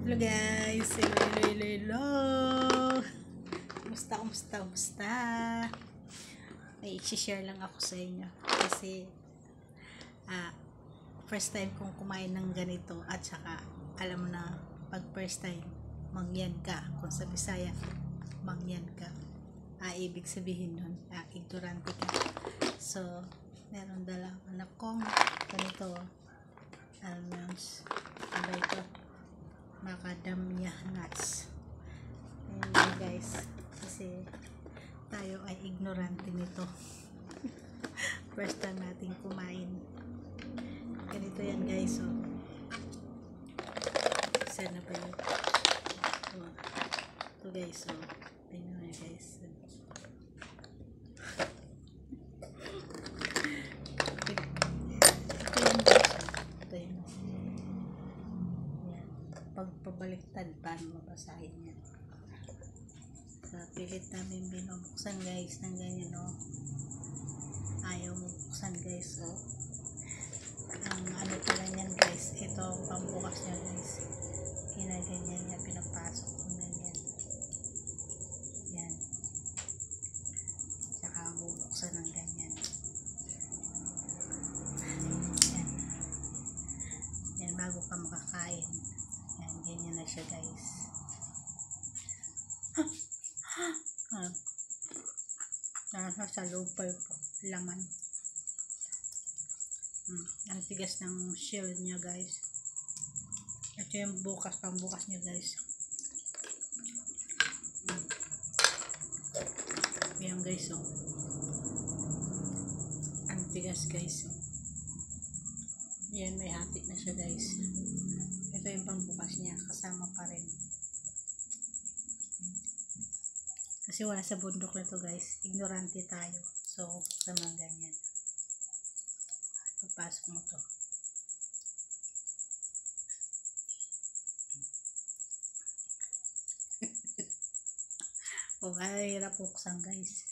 Hello guys, hello. Kumusta? May i-share lang ako sa inyo kasi first time kong kumain ng ganito at saka alam mo na pag first time mangyan ka, kung sa Bisaya mangyan ka, ibig sabihin nun ignorante ka. So meron dalang anak kong ganito almonds, iba ito macadamia nuts. Ayan guys, kasi tayo ay ignorante nito. First time natin kumain ganito yan guys. So sana pa yun. Ito guys, so tingnan nyo guys. Ito yun. Pagpabaliktad paano mabasahin yan. So pilit namin binubuksan guys ng ganyan, no? Ayaw mo buksan guys. So ang ano pala yan guys, ito ang pambukas niya guys, kinaganyan niya, pinapasok kung ganyan yan, tsaka bubuksan ng ganyan yan, yan bago ka makakain yan, ganyan na siya guys. Nasa sa loob pa yung laman. Ang tigas ng shell niya guys. Ito yung pambukas niya guys. Yan guys, oh. Ang tigas guys, oh. Yan, may hati na siya guys. Ito yung pambukas niya, kasama pa rin. Kasi wala sa bundok na to guys, ignorante tayo. So sa mga ganyan, pagpasok mo to, o hirap buksan guys.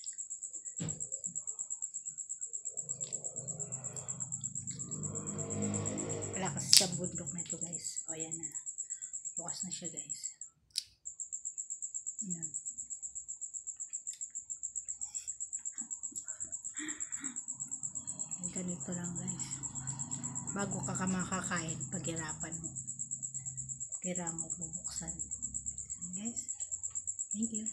Wala kasi sa bundok na to guys. O yan na, bukas na siya guys. Yan. Ganito lang guys, bago ka makakain, paghirapan mo, bubuksan guys. Thank you.